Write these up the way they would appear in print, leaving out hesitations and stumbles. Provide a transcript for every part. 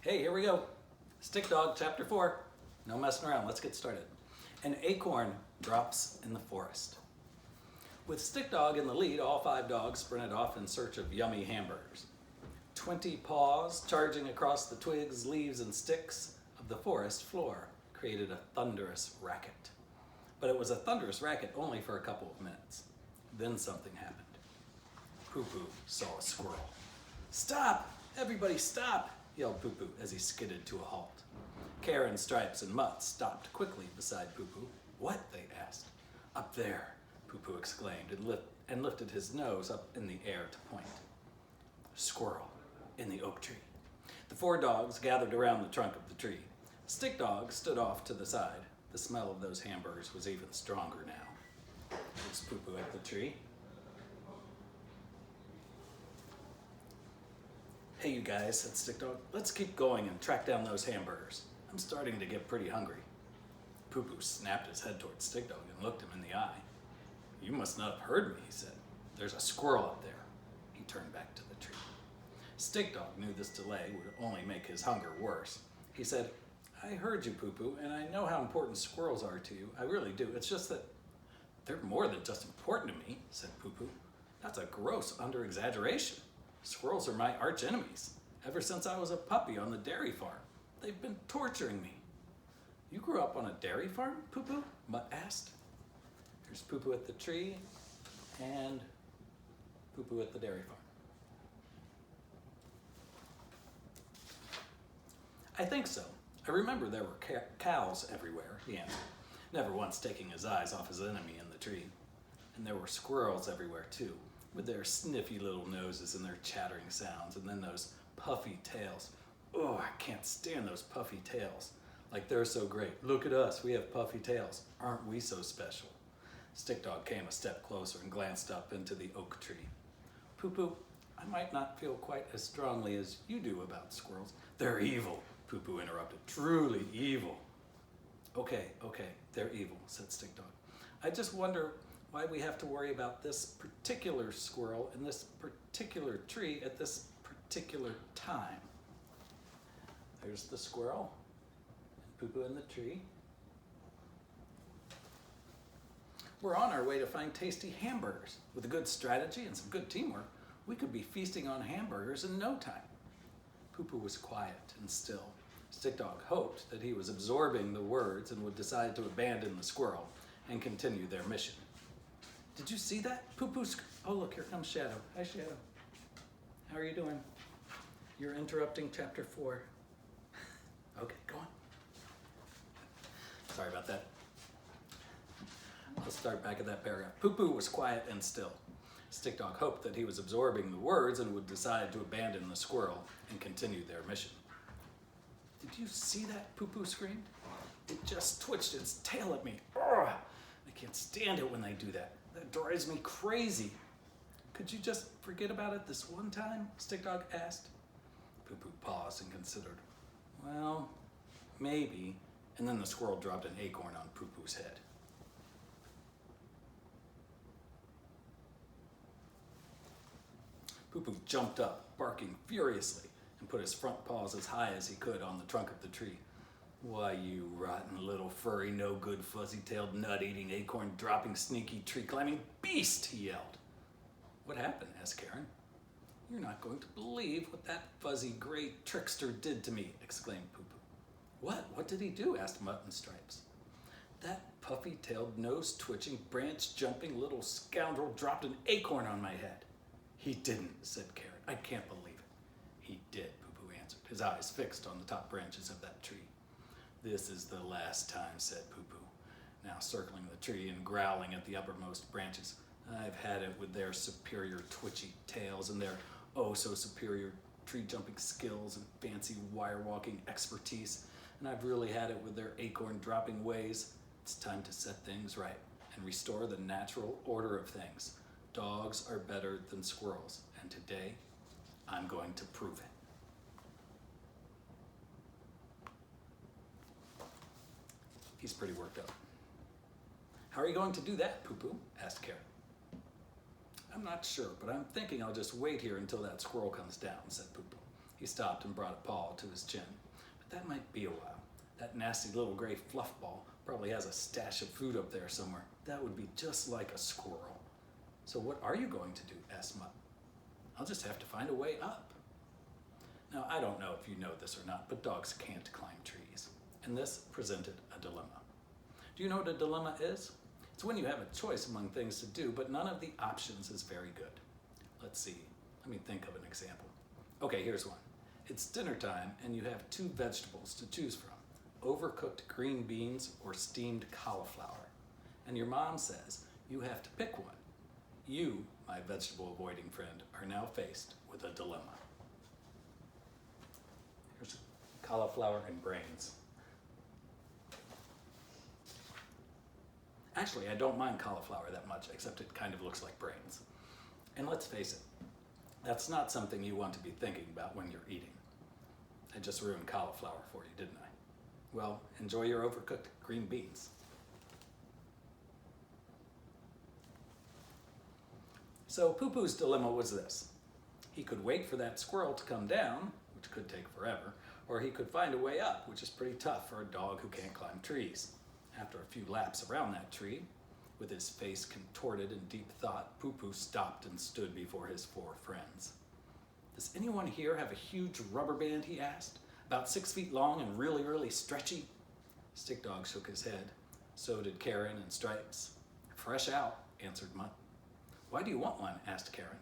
Hey, here we go. Stick Dog, Chapter 4. No messing around, let's get started. An acorn drops in the forest. With Stick Dog in the lead, all 5 dogs sprinted off in search of yummy hamburgers. 20 paws charging across the twigs, leaves, and sticks of the forest floor created a thunderous racket. But it was a thunderous racket only for a couple of minutes. Then something happened. Poo-Poo saw a squirrel. "Stop! Everybody stop!" yelled Poo-Poo as he skidded to a halt. Karen, Stripes, and Mutt stopped quickly beside Poo-Poo. "What?" they asked. "Up there," Poo-Poo exclaimed and lifted his nose up in the air to point. Squirrel in the oak tree. The 4 dogs gathered around the trunk of the tree. Stick Dog stood off to the side. The smell of those hamburgers was even stronger now. There's Poo-Poo at the tree. "Hey, you guys," said Stick Dog. "Let's keep going and track down those hamburgers. I'm starting to get pretty hungry." Poo-Poo snapped his head towards Stick Dog and looked him in the eye. "You must not have heard me," he said. "There's a squirrel up there." He turned back to the tree. Stick Dog knew this delay would only make his hunger worse. He said, "I heard you, Poo-Poo, and I know how important squirrels are to you. I really do. It's just that they're more than just important to me," said Poo-Poo. "That's a gross under-exaggeration. Squirrels are my arch enemies. Ever since I was a puppy on the dairy farm, they've been torturing me." "You grew up on a dairy farm, Poo-Poo?" Mutt asked. There's Poo-Poo at the tree and Poo-Poo at the dairy farm. "I think so. I remember there were cows everywhere," he answered, never once taking his eyes off his enemy in the tree. "And there were squirrels everywhere too, with their sniffy little noses and their chattering sounds, and then those puffy tails. Oh, I can't stand those puffy tails. Like they're so great. Look at us, we have puffy tails. Aren't we so special?" Stick Dog came a step closer and glanced up into the oak tree. "Poo-Poo, I might not feel quite as strongly as you do about squirrels." "They're evil," Poo-Poo interrupted. "Truly evil." Okay, they're evil," said Stick Dog. "I just wonder why we have to worry about this particular squirrel in this particular tree at this particular time." There's the squirrel and Poo-Poo in the tree. "We're on our way to find tasty hamburgers. With a good strategy and some good teamwork, we could be feasting on hamburgers in no time." Poo-Poo was quiet and still. Stick Dog hoped that he was absorbing the words and would decide to abandon the squirrel and continue their mission. "Did you see that? Poo-Poo Oh, look, here comes Shadow. Hi, Shadow. How are you doing? You're interrupting Chapter 4. Okay, go on. Sorry about that. Let's start back at that paragraph. Poo-Poo was quiet and still. Stick Dog hoped that he was absorbing the words and would decide to abandon the squirrel and continue their mission. "Did you see that?" Poo-Poo screamed. "It just twitched its tail at me. Ugh! I can't stand it when they do that. That drives me crazy." "Could you just forget about it this one time?" Stick Dog asked. Poo-Poo paused and considered. "Well, maybe." And then the squirrel dropped an acorn on Poo-Poo's head. Poo-Poo jumped up, barking furiously, and put his front paws as high as he could on the trunk of the tree. "Why, you rotten little furry, no-good, fuzzy-tailed, nut-eating, acorn-dropping, sneaky, tree-climbing beast!" he yelled. "What happened?" asked Karen. "You're not going to believe what that fuzzy gray trickster did to me!" exclaimed Poo-Poo. "What? What did he do?" asked Mutt and Stripes. "That puffy-tailed, nose-twitching, branch-jumping little scoundrel dropped an acorn on my head." "He didn't," said Karen. "I can't believe it." "He did," Poo-Poo answered, his eyes fixed on the top branches of that tree. "This is the last time," said Poo-Poo, now circling the tree and growling at the uppermost branches. "I've had it with their superior twitchy tails and their oh-so-superior tree-jumping skills and fancy wire-walking expertise, and I've really had it with their acorn-dropping ways. It's time to set things right and restore the natural order of things. Dogs are better than squirrels, and today I'm going to prove it." He's pretty worked up. "How are you going to do that, Poo-Poo?" asked Karen. "I'm not sure, but I'm thinking I'll just wait here until that squirrel comes down," said Poo-Poo. He stopped and brought a paw to his chin. But that might be a while. That nasty little gray fluff ball probably has a stash of food up there somewhere. That would be just like a squirrel. So what are you going to do? Asked Mutt. I'll just have to find a way up. Now, I don't know if you know this or not, but dogs can't climb trees. And this presented a dilemma. Do you know what a dilemma is? It's when you have a choice among things to do, but none of the options is very good. Let's see. Let me think of an example. Okay, here's one. It's dinner time and you have two vegetables to choose from, overcooked green beans or steamed cauliflower. And your mom says you have to pick one. You, my vegetable avoiding friend, are now faced with a dilemma. Here's cauliflower and brains. Actually, I don't mind cauliflower that much, except it kind of looks like brains. And let's face it, that's not something you want to be thinking about when you're eating. I just ruined cauliflower for you, didn't I? Well, enjoy your overcooked green beans. So Poo-Poo's dilemma was this. He could wait for that squirrel to come down, which could take forever, or he could find a way up, which is pretty tough for a dog who can't climb trees. After a few laps around that tree, with his face contorted in deep thought, Poo-Poo stopped and stood before his four friends. Does anyone here have a huge rubber band, he asked, about 6 feet long and really, really stretchy? Stick Dog shook his head. So did Karen and Stripes. Fresh out, answered Mutt. Why do you want one? Asked Karen.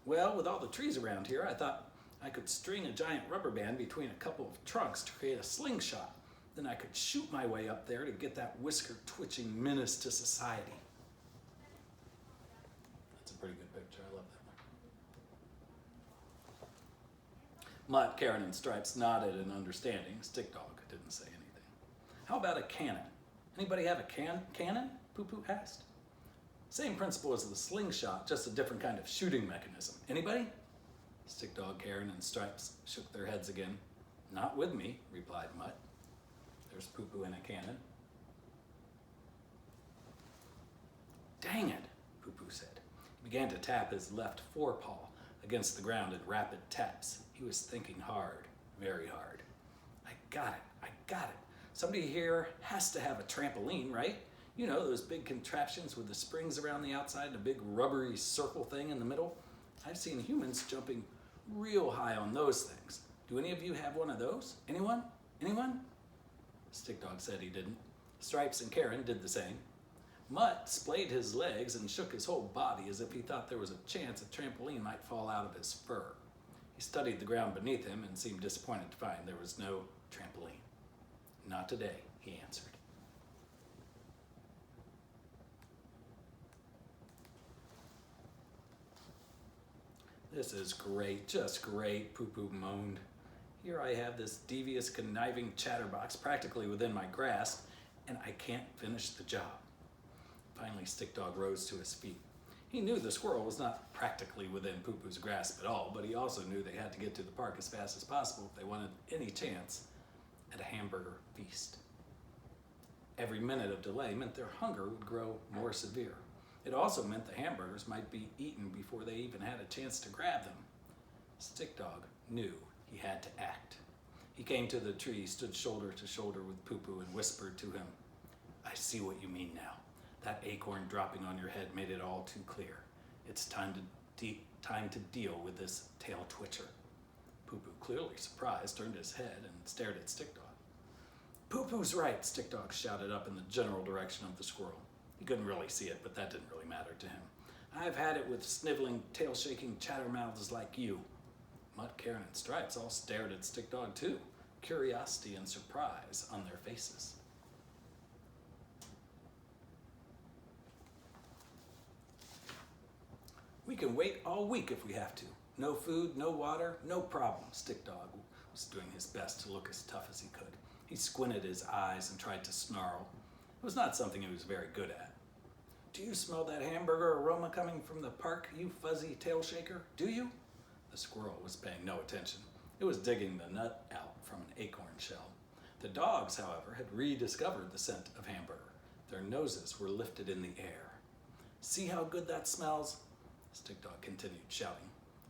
Well, with all the trees around here, I thought I could string a giant rubber band between a couple of trunks to create a slingshot. Then I could shoot my way up there to get that whisker-twitching menace to society. That's a pretty good picture. I love that one. Mutt, Karen, and Stripes nodded in understanding. Stick Dog didn't say anything. How about a cannon? Anybody have a cannon? Poo-Poo asked. Same principle as the slingshot, just a different kind of shooting mechanism. Anybody? Stick Dog, Karen, and Stripes shook their heads again. Not with me, replied Mutt. There's Poo-Poo in a cannon. Dang it, Poo-Poo said. He began to tap his left forepaw against the ground in rapid taps. He was thinking hard, very hard. I got it. Somebody here has to have a trampoline, right? You know, those big contraptions with the springs around the outside and a big rubbery circle thing in the middle. I've seen humans jumping real high on those things. Do any of you have one of those? Anyone? Stick Dog said he didn't. Stripes and Karen did the same. Mutt splayed his legs and shook his whole body as if he thought there was a chance a trampoline might fall out of his fur. He studied the ground beneath him and seemed disappointed to find there was no trampoline. Not today, he answered. This is great, just great, Poo-Poo moaned. Here I have this devious, conniving chatterbox practically within my grasp, and I can't finish the job. Finally, Stick Dog rose to his feet. He knew the squirrel was not practically within Poo-Poo's grasp at all, but he also knew they had to get to the park as fast as possible if they wanted any chance at a hamburger feast. Every minute of delay meant their hunger would grow more severe. It also meant the hamburgers might be eaten before they even had a chance to grab them. Stick Dog knew he had to act. He came to the tree, stood shoulder to shoulder with Poo-Poo, and whispered to him, I see what you mean now. That acorn dropping on your head made it all too clear. It's time to deal with this tail twitcher. Poo-Poo, clearly surprised, turned his head and stared at Stick Dog. Poo-Poo's right, Stick Dog shouted up in the general direction of the squirrel. He couldn't really see it, but that didn't really matter to him. I've had it with sniveling, tail-shaking chattermouths like you. Mutt, Karen, and Stripes all stared at Stick Dog too, curiosity and surprise on their faces. We can wait all week if we have to. No food, no water, no problem. Stick Dog was doing his best to look as tough as he could. He squinted his eyes and tried to snarl. It was not something he was very good at. Do you smell that hamburger aroma coming from the park, you fuzzy tail shaker? Do you? The squirrel was paying no attention. It was digging the nut out from an acorn shell. The dogs, however, had rediscovered the scent of hamburger. Their noses were lifted in the air. See how good that smells? Stick Dog continued shouting.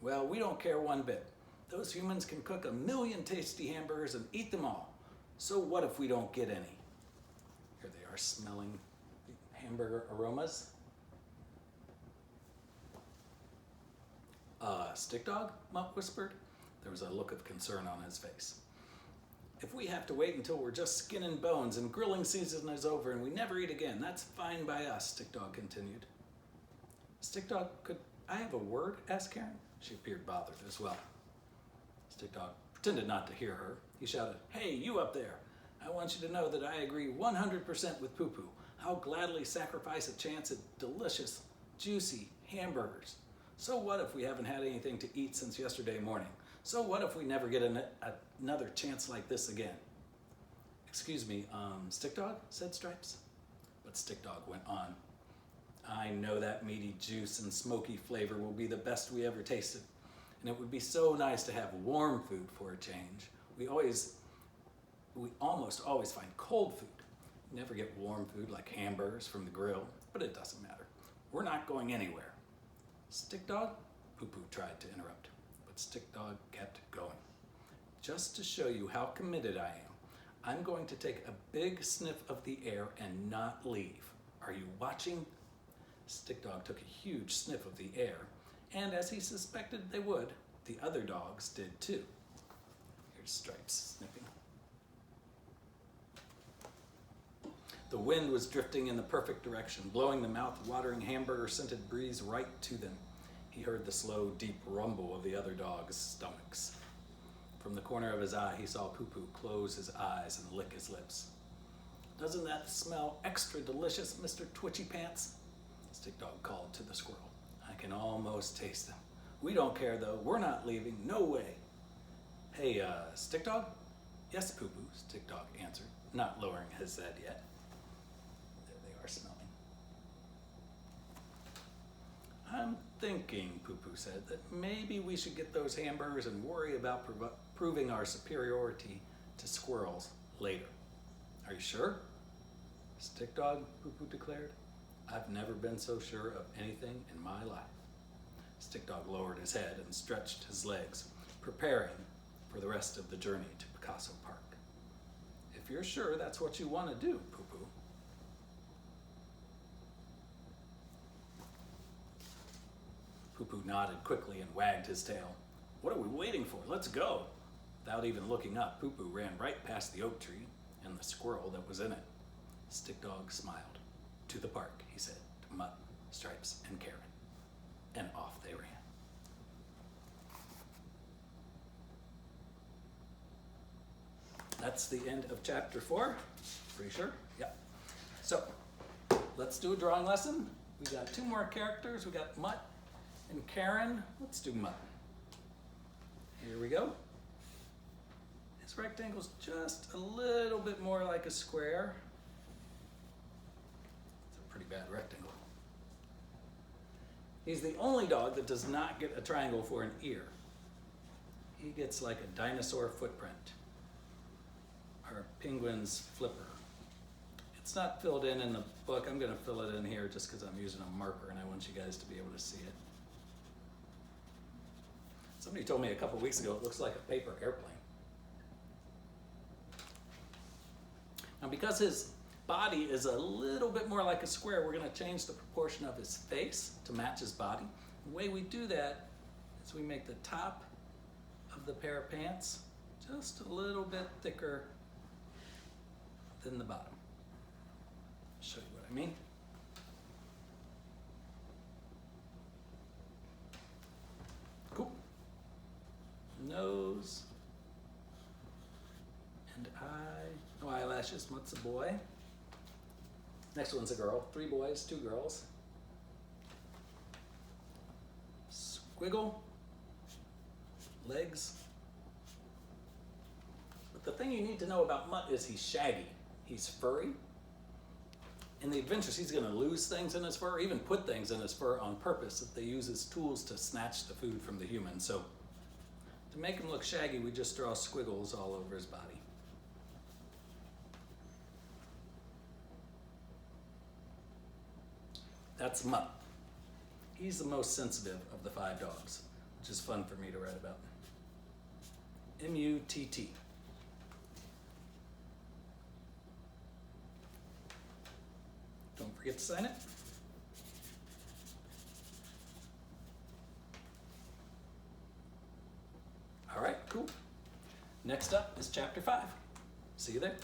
Well, we don't care one bit. Those humans can cook 1,000,000 tasty hamburgers and eat them all. So what if we don't get any? Here they are smelling the hamburger aromas. Stick dog? Mutt whispered. There was a look of concern on his face. If we have to wait until we're just skin and bones and grilling season is over and we never eat again, that's fine by us, Stick Dog continued. Stick Dog, could I have a word? Asked Karen. She appeared bothered as well. Stick Dog pretended not to hear her. He shouted, "Hey, you up there! I want you to know that I agree 100% with Poo Poo. I'll gladly sacrifice a chance at delicious, juicy hamburgers. So what if we haven't had anything to eat since yesterday morning? So what if we never get another chance like this again?" "Excuse me, Stick Dog?" said Stripes. But Stick Dog went on. "I know that meaty juice and smoky flavor will be the best we ever tasted. And it would be so nice to have warm food for a change. We almost always find cold food. We never get warm food like hamburgers from the grill, but it doesn't matter. We're not going anywhere." "Stick Dog?" Poo Poo tried to interrupt, but Stick Dog kept going. "Just to show you how committed I am, I'm going to take a big sniff of the air and not leave. Are you watching?" Stick Dog took a huge sniff of the air, and as he suspected they would, the other dogs did too. Here's Stripes sniffing. The wind was drifting in the perfect direction, blowing the mouth-watering hamburger-scented breeze right to them. He heard the slow, deep rumble of the other dogs' stomachs. From the corner of his eye, he saw Poo Poo close his eyes and lick his lips. "Doesn't that smell extra delicious, Mr. Twitchy Pants?" Stick Dog called to the squirrel. "I can almost taste them. We don't care, though. We're not leaving. No way." "Hey, Stick Dog?" "Yes, Poo Poo," Stick Dog answered, not lowering his head yet. There they are smelling. "I'm thinking," Poo Poo said, "that maybe we should get those hamburgers and worry about proving our superiority to squirrels later." "Are you sure?" "Stick Dog," Poo Poo declared, "I've never been so sure of anything in my life." Stick Dog lowered his head and stretched his legs, preparing for the rest of the journey to Picasso Park. "If you're sure that's what you want to do, Poo Poo." Poo Poo nodded quickly and wagged his tail. "What are we waiting for? Let's go." Without even looking up, Poo Poo ran right past the oak tree and the squirrel that was in it. Stick Dog smiled. "To the park," he said to Mutt, Stripes, and Karen. And off they ran. That's the end of chapter 4. Pretty sure? Yep. So, let's do a drawing lesson. We got 2 more characters. We got Mutt and Karen. Let's do Mutt. Here we go. His rectangle's just a little bit more like a square. It's a pretty bad rectangle. He's the only dog that does not get a triangle for an ear. He gets like a dinosaur footprint, or a penguin's flipper. It's not filled in the book. I'm going to fill it in here just because I'm using a marker and I want you guys to be able to see it. Somebody told me a couple weeks ago it looks like a paper airplane. Now, because his body is a little bit more like a square, we're going to change the proportion of his face to match his body. The way we do that is we make the top of the pair of pants just a little bit thicker than the bottom. I'll show you what I mean. Cool. Nose and eye. No eyelashes. Mutt's a boy. Next one's a girl. 3 boys, 2 girls. Squiggle. Legs. But the thing you need to know about Mutt is he's shaggy. He's furry. In the adventures, he's going to lose things in his fur, or even put things in his fur on purpose if they use his tools to snatch the food from the human. So to make him look shaggy, we just draw squiggles all over his body. That's Mutt. He's the most sensitive of the 5 dogs, which is fun for me to write about. M-U-T-T. Don't forget to sign it. All right, cool. Next up is chapter 5. See you there.